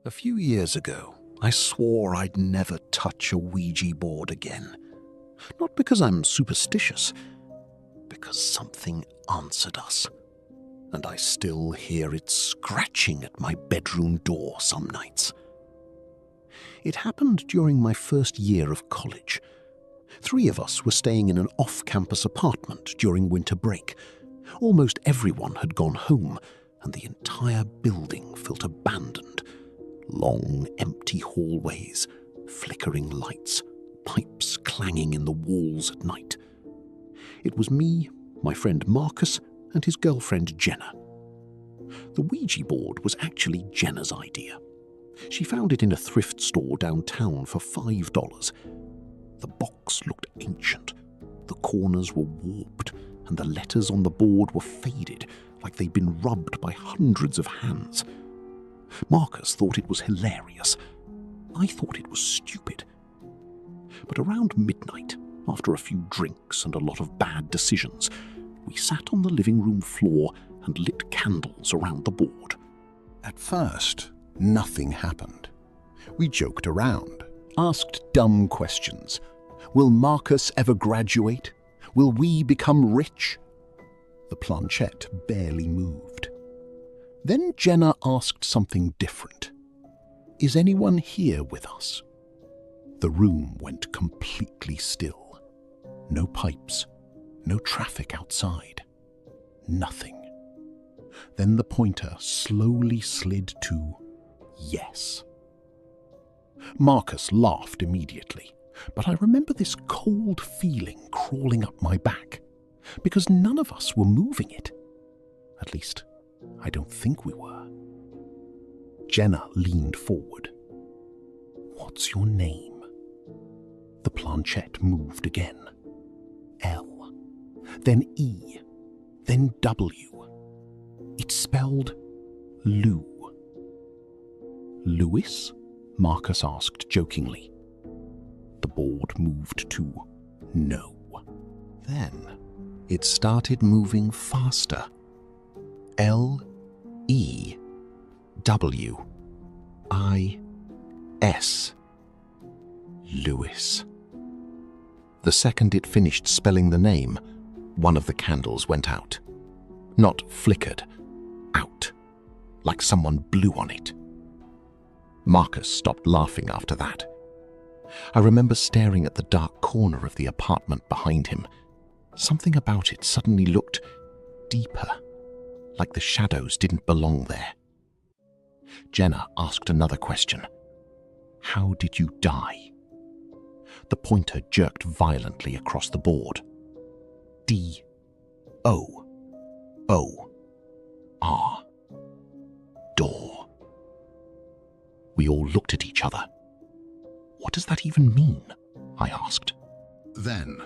A few years ago, I swore I'd never touch a Ouija board again. Not because I'm superstitious, because something answered us. And I still hear it scratching at my bedroom door some nights. It happened during my first year of college. 3 of us were staying in an off-campus apartment during winter break. Almost everyone had gone home, and the entire building felt abandoned. Long, empty hallways, flickering lights, pipes clanging in the walls at night. It was me, my friend Marcus, and his girlfriend Jenna. The Ouija board was actually Jenna's idea. She found it in a thrift store downtown for $5. The box looked ancient. The corners were warped, and the letters on the board were faded, like they'd been rubbed by hundreds of hands. Marcus thought it was hilarious. I thought it was stupid. But around midnight, after a few drinks and a lot of bad decisions, we sat on the living room floor and lit candles around the board. At first, nothing happened. We joked around, asked dumb questions. Will Marcus ever graduate? Will we become rich? The planchette barely moved. Then Jenna asked something different. Is anyone here with us? The room went completely still. No pipes, no traffic outside. Nothing. Then the pointer slowly slid to yes. Marcus laughed immediately, but I remember this cold feeling crawling up my back, because none of us were moving it. At least, I don't think we were. Jenna leaned forward. What's your name? The planchette moved again. L, then E, then W. It spelled Lou. Louis? Marcus asked jokingly. The board moved to no. Then it started moving faster. L, E, W, I, S. Louis. The second it finished spelling the name, one of the candles went out. Not flickered, out, like someone blew on it. Marcus stopped laughing after that. I remember staring at the dark corner of the apartment behind him. Something about it suddenly looked deeper, like the shadows didn't belong there. Jenna asked another question. How did you die? The pointer jerked violently across the board. D, O, O, R. Door. We all looked at each other. What does that even mean? I asked. Then,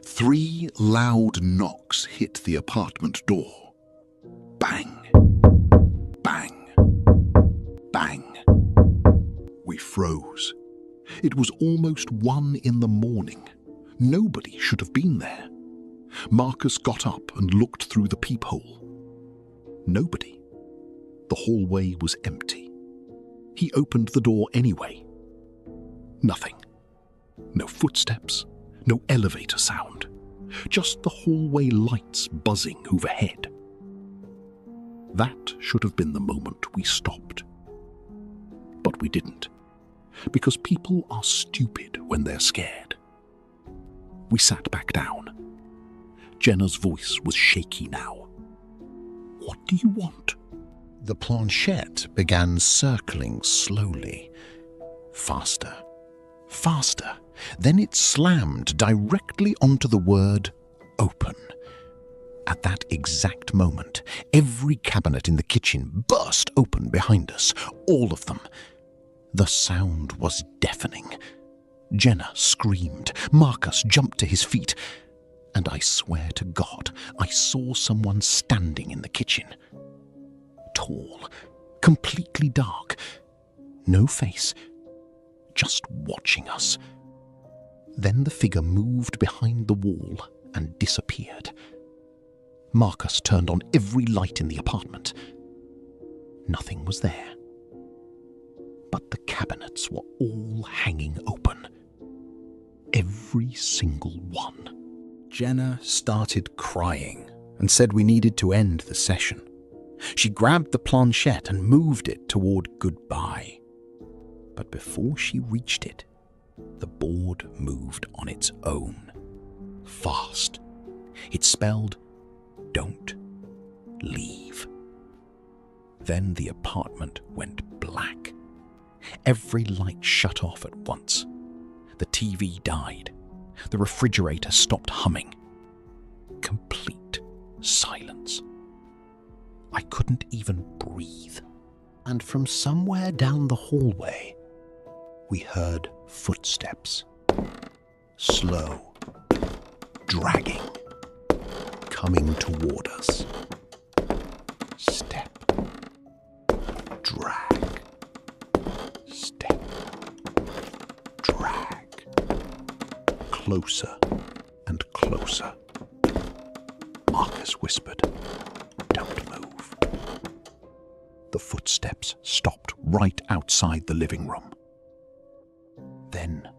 3 loud knocks hit the apartment door. Bang, bang, bang. We froze. It was almost 1 in the morning. Nobody should have been there. Marcus got up and looked through the peephole. Nobody. The hallway was empty. He opened the door anyway. Nothing. No footsteps, no elevator sound. Just the hallway lights buzzing overhead. That should have been the moment we stopped. But we didn't, because people are stupid when they're scared. We sat back down. Jenna's voice was shaky now. What do you want? The planchette began circling slowly. Faster, faster. Then it slammed directly onto the word open. At that exact moment, every cabinet in the kitchen burst open behind us, all of them. The sound was deafening. Jenna screamed. Marcus jumped to his feet. And I swear to God, I saw someone standing in the kitchen. Tall, completely dark. No face, just watching us. Then the figure moved behind the wall and disappeared. Marcus turned on every light in the apartment. Nothing was there. cabinets were all hanging open. Every single one. Jenna started crying and said we needed to end the session. She grabbed the planchette and moved it toward goodbye. But before she reached it, the board moved on its own. Fast. It spelled, "Don't leave." Then the apartment went black. Every light shut off at once. The TV died. The refrigerator stopped humming. Complete silence. I couldn't even breathe. And from somewhere down the hallway, we heard footsteps. Slow, dragging, coming toward us. Step, drag, step, drag. Closer and closer. Marcus whispered, "Don't move." The footsteps stopped right outside the living room. Then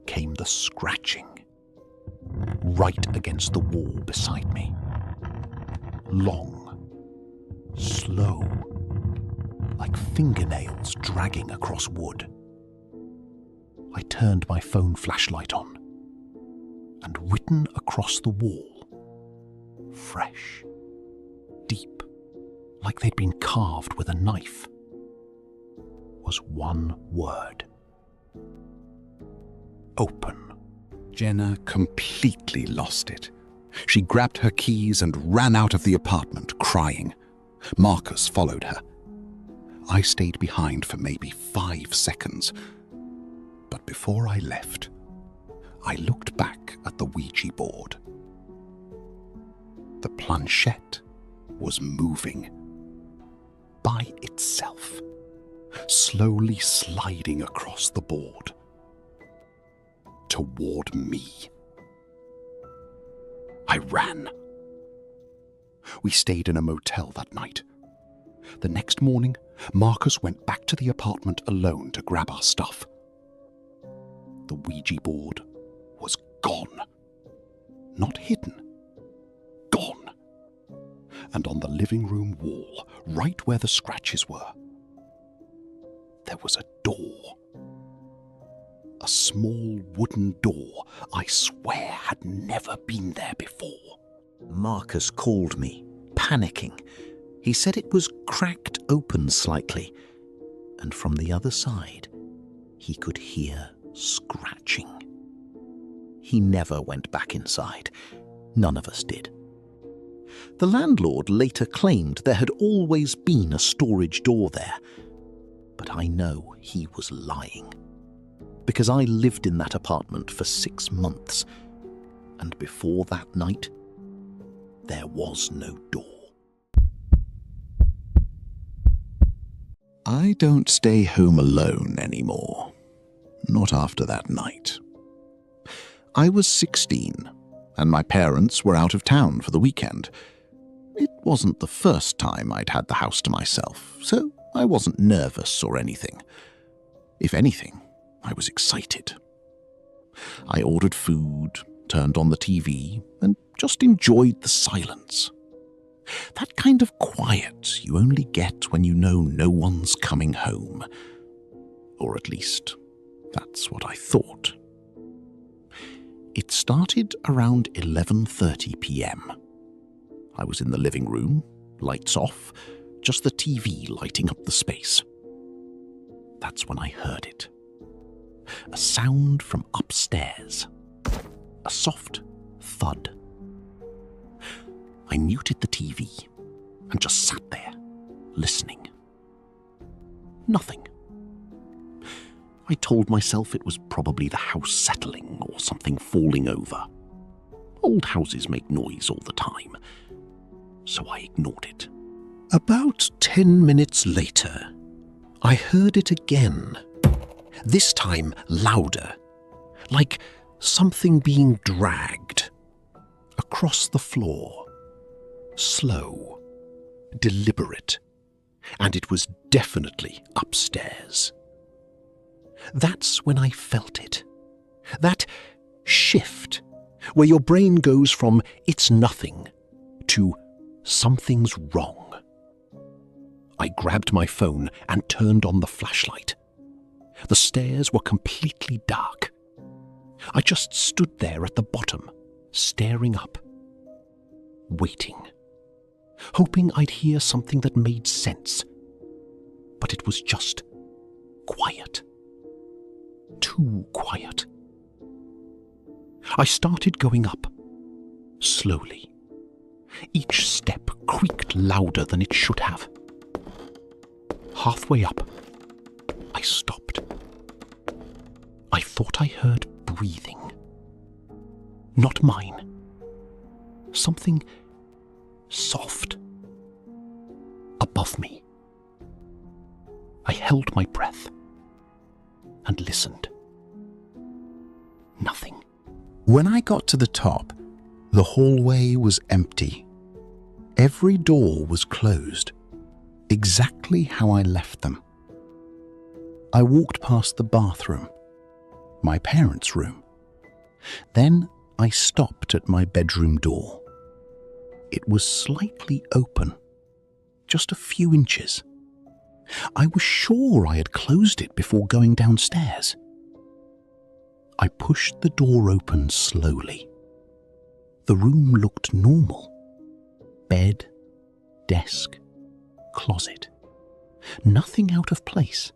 came the scratching, right against the wall beside me. Long, slow, like fingernails dragging across wood. I turned my phone flashlight on, and written across the wall, fresh, deep, like they'd been carved with a knife, was one word. Open. Jenna completely lost it. She grabbed her keys and ran out of the apartment, crying. Marcus followed her. I stayed behind for maybe 5 seconds. But before I left, I looked back at the Ouija board. The planchette was moving by itself, slowly sliding across the board toward me. I ran. We stayed in a motel that night. The next morning, Marcus went back to the apartment alone to grab our stuff. The Ouija board was gone. Not hidden. Gone. And on the living room wall, right where the scratches were, there was a door. A small wooden door I swear had never been there before. Marcus called me, panicking. He said it was cracked open slightly, and from the other side, he could hear scratching. He never went back inside. None of us did. The landlord later claimed there had always been a storage door there, but I know he was lying, because I lived in that apartment for 6 months, and before that night, there was no door. I don't stay home alone anymore. Not after that night. I was 16, and my parents were out of town for the weekend. It wasn't the first time I'd had the house to myself, so I wasn't nervous or anything. If anything, I was excited. I ordered food, turned on the TV, and just enjoyed the silence. That kind of quiet you only get when you know no one's coming home. Or at least, that's what I thought. It started around 11:30 p.m. I was in the living room, lights off, just the TV lighting up the space. That's when I heard it. A sound from upstairs. A soft thud. I muted the TV and just sat there, listening. Nothing. I told myself it was probably the house settling or something falling over. Old houses make noise all the time, so I ignored it. About 10 minutes later, I heard it again, this time louder, like something being dragged across the floor. Slow, deliberate, and it was definitely upstairs. That's when I felt it. That shift where your brain goes from "it's nothing" to "something's wrong." I grabbed my phone and turned on the flashlight. The stairs were completely dark. I just stood there at the bottom, staring up, waiting, hoping I'd hear something that made sense. But it was just quiet. Too quiet. I started going up, slowly. Each step creaked louder than it should have. Halfway up, I stopped. I thought I heard breathing. Not mine. Something soft above me. I held my breath and listened. Nothing. When I got to the top, the hallway was empty. Every door was closed, exactly how I left them. I walked past the bathroom, my parents' room. Then I stopped at my bedroom door. It was slightly open, just a few inches. I was sure I had closed it before going downstairs. I pushed the door open slowly. The room looked normal. Bed, desk, closet. Nothing out of place.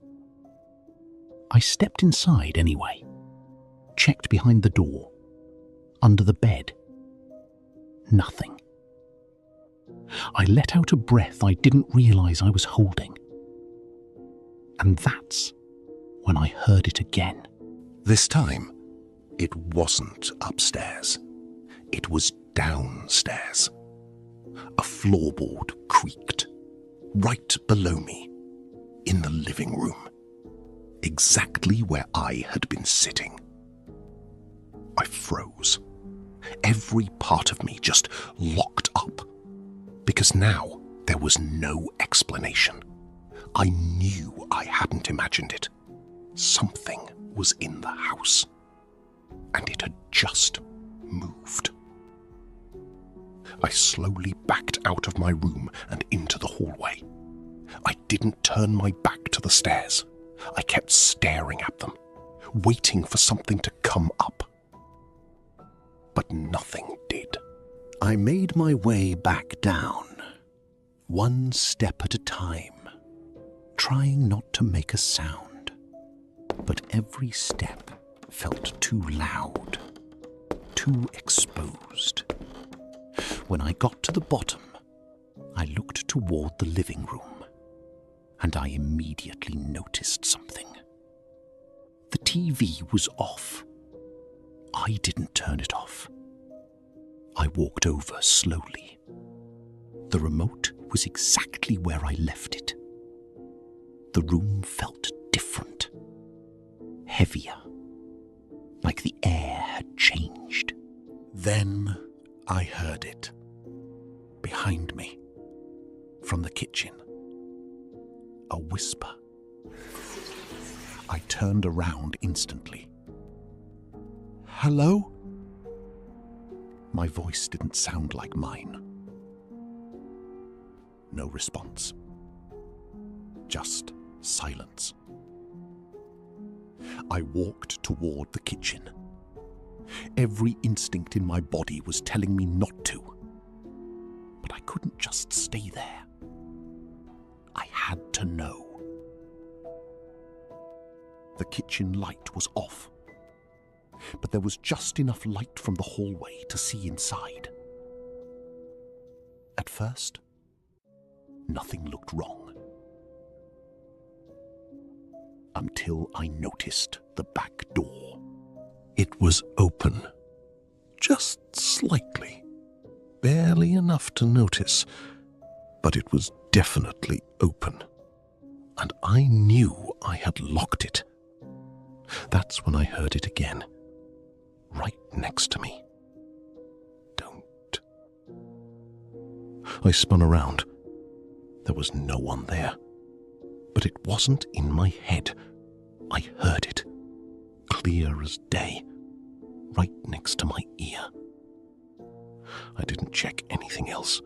I stepped inside anyway, checked behind the door, under the bed. Nothing. I let out a breath I didn't realize I was holding. And that's when I heard it again. This time, it wasn't upstairs. It was downstairs. A floorboard creaked, right below me, in the living room, exactly where I had been sitting. I froze. Every part of me just locked up, because now there was no explanation. I knew I hadn't imagined it. Something was in the house, and it had just moved. I slowly backed out of my room and into the hallway. I didn't turn my back to the stairs. I kept staring at them, waiting for something to come up. But nothing did. I made my way back down, one step at a time, trying not to make a sound. But every step felt too loud, too exposed. When I got to the bottom, I looked toward the living room, and I immediately noticed something. The TV was off. I didn't turn it off. I walked over slowly. The remote was exactly where I left it. The room felt different, heavier, like the air had changed. Then I heard it, behind me, from the kitchen. A whisper. I turned around instantly. "Hello?" My voice didn't sound like mine. No response. Just silence. I walked toward the kitchen. Every instinct in my body was telling me not to. But I couldn't just stay there. I had to know. The kitchen light was off, but there was just enough light from the hallway to see inside. At first, nothing looked wrong. Until I noticed the back door. It was open, just slightly, barely enough to notice, but it was definitely open, and I knew I had locked it. That's when I heard it again, right next to me. Don't. I spun around. There was no one there, but it wasn't in my head. I heard it, clear as day, right next to my ear. I didn't check anything else.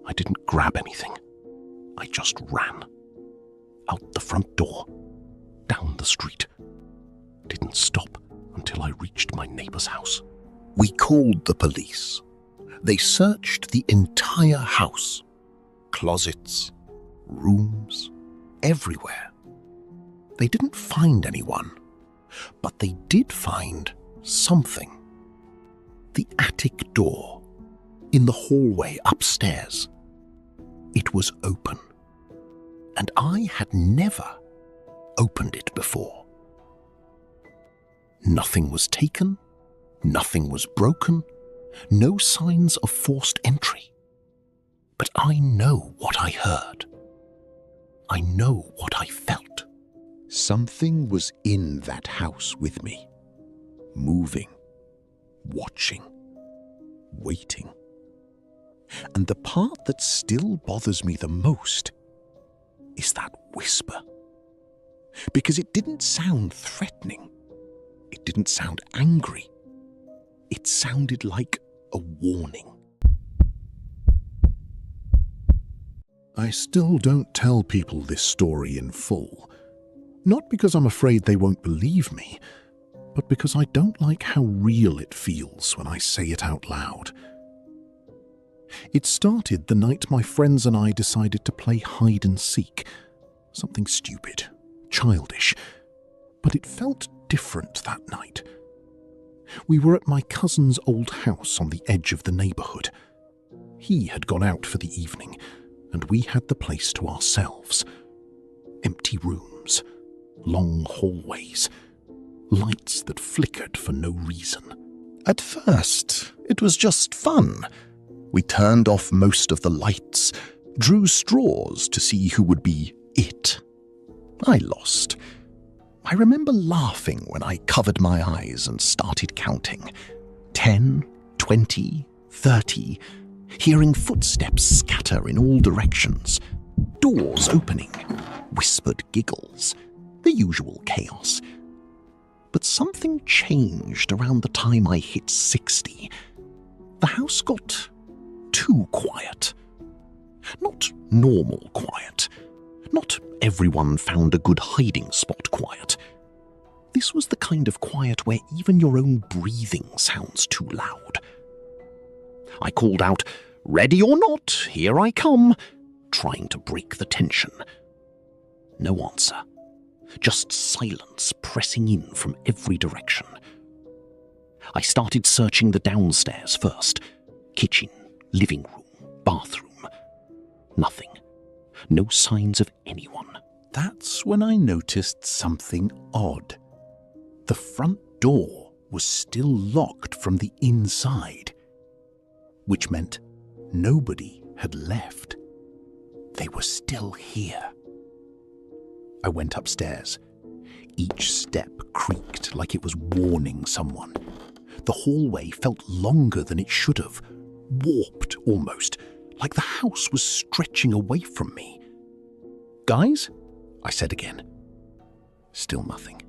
I didn't grab anything. I just ran. Out the front door, down the street. Didn't stop until I reached my neighbor's house. We called the police. They searched the entire house. Closets, rooms, everywhere. They didn't find anyone, but they did find something. The attic door in the hallway upstairs. It was open, and I had never opened it before. Nothing was taken, nothing was broken, no signs of forced entry. But I know what I heard. I know what I felt. Something was in that house with me, moving, watching, waiting. And the part that still bothers me the most is that whisper. Because it didn't sound threatening. It didn't sound angry. It sounded like a warning. I still don't tell people this story in full. Not because I'm afraid they won't believe me, but because I don't like how real it feels when I say it out loud. It started the night my friends and I decided to play hide and seek. Something stupid, childish, but it felt different that night. We were at my cousin's old house on the edge of the neighborhood. He had gone out for the evening, and we had the place to ourselves. Empty rooms, long hallways, lights that flickered for no reason. At first, it was just fun. We turned off most of the lights, drew straws to see who would be it. I lost. I remember laughing when I covered my eyes and started counting. 10, 20, 30, hearing footsteps scatter in all directions, doors opening, whispered giggles, the usual chaos. But something changed around the time I hit 60. The house got too quiet. Not normal quiet. Not everyone found a good hiding spot quiet. This was the kind of quiet where even your own breathing sounds too loud. I called out, "Ready or not, here I come," trying to break the tension. No answer. Just silence pressing in from every direction. I started searching the downstairs first. Kitchen, living room, bathroom. Nothing. No signs of anyone. That's when I noticed something odd. The front door was still locked from the inside, which meant nobody had left. They were still here. I went upstairs. Each step creaked like it was warning someone. The hallway felt longer than it should have, warped almost, like the house was stretching away from me. "Guys?" I said again. Still nothing.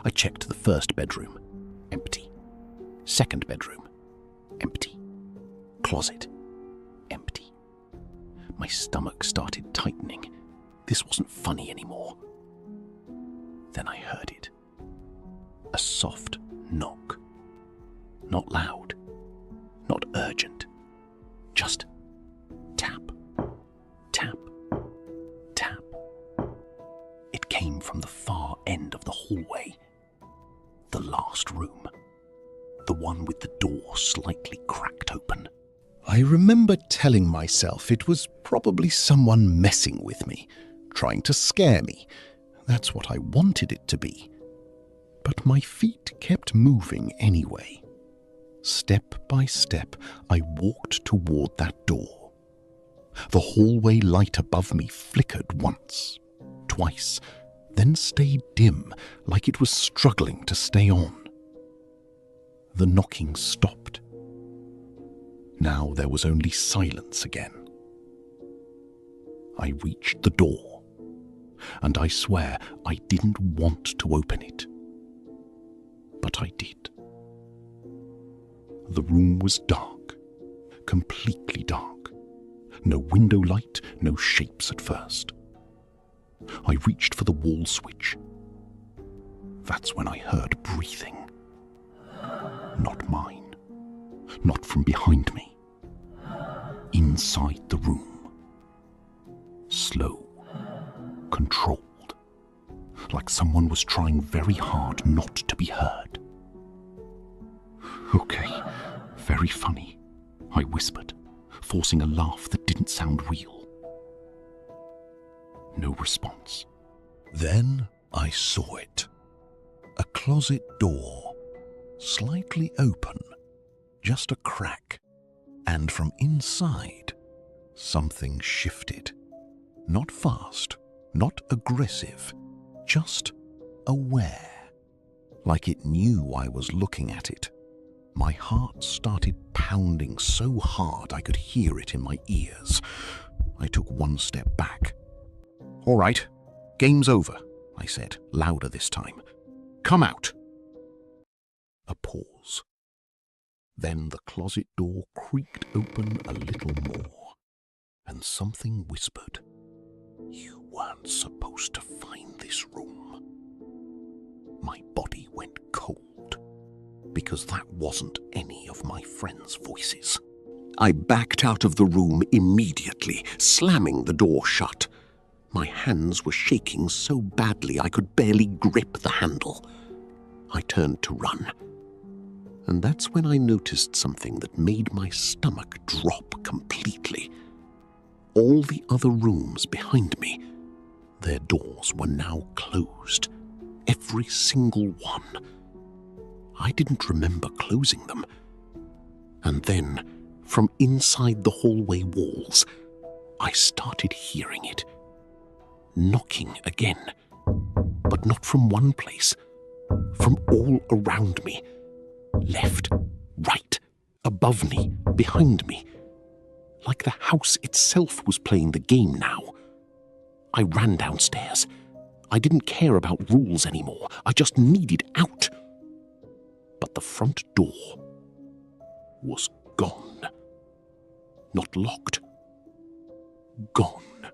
I checked the first bedroom. Empty. Second bedroom. Empty. Closet. Empty. My stomach started tightening. This wasn't funny anymore. Then I heard it. A soft knock. Not loud. Not urgent. Just tap. Tap. Tap. It came from the far end of the hallway. The last room. The one with the door slightly cracked open. I remember telling myself it was probably someone messing with me, trying to scare me. That's what I wanted it to be. But my feet kept moving anyway. Step by step, I walked toward that door. The hallway light above me flickered once, twice, then stayed dim, like it was struggling to stay on. The knocking stopped. Now there was only silence again. I reached the door. and I swear I didn't want to open it. But I did. The room was dark, completely dark. No window light, no shapes at first. I reached for the wall switch. That's when I heard breathing. Not mine. Not from behind me. Inside the room. Slow. Controlled. Like someone was trying very hard not to be heard. Okay, very funny, I whispered, forcing a laugh that didn't sound real. No response. Then I saw it. A closet door, slightly open, just a crack, and from inside, something shifted. Not fast, not aggressive, just aware, like it knew I was looking at it. My heart started pounding so hard I could hear it in my ears. I took one step back. "All right, game's over," I said, louder this time. "Come out." A pause. Then the closet door creaked open a little more, and something whispered, "You weren't supposed to find this room." My body went cold, because that wasn't any of my friends' voices. I backed out of the room immediately, slamming the door shut. My hands were shaking so badly I could barely grip the handle. I turned to run. And that's when I noticed something that made my stomach drop completely. All the other rooms behind me, their doors were now closed. Every single one. I didn't remember closing them. And then, from inside the hallway walls, I started hearing it. Knocking again. But not from one place. From all around me. Left, right, above me, behind me. Like the house itself was playing the game now. I ran downstairs. I didn't care about rules anymore. I just needed out. But the front door was gone. Not locked. Gone.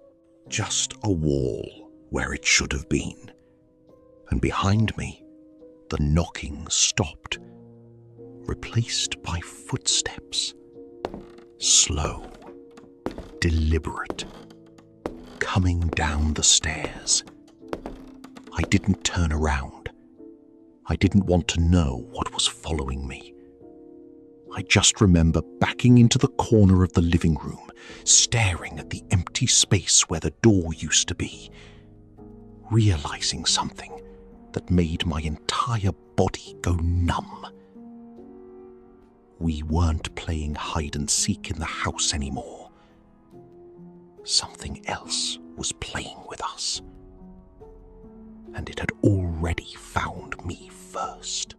Just a wall where it should have been. And behind me, the knocking stopped, replaced by footsteps. Slow, deliberate, coming down the stairs. I didn't turn around. I didn't want to know what was following me. I just remember backing into the corner of the living room, staring at the empty space where the door used to be, realizing something that made my entire body go numb. We weren't playing hide and seek in the house anymore. Something else was playing with us. And it had already found me first.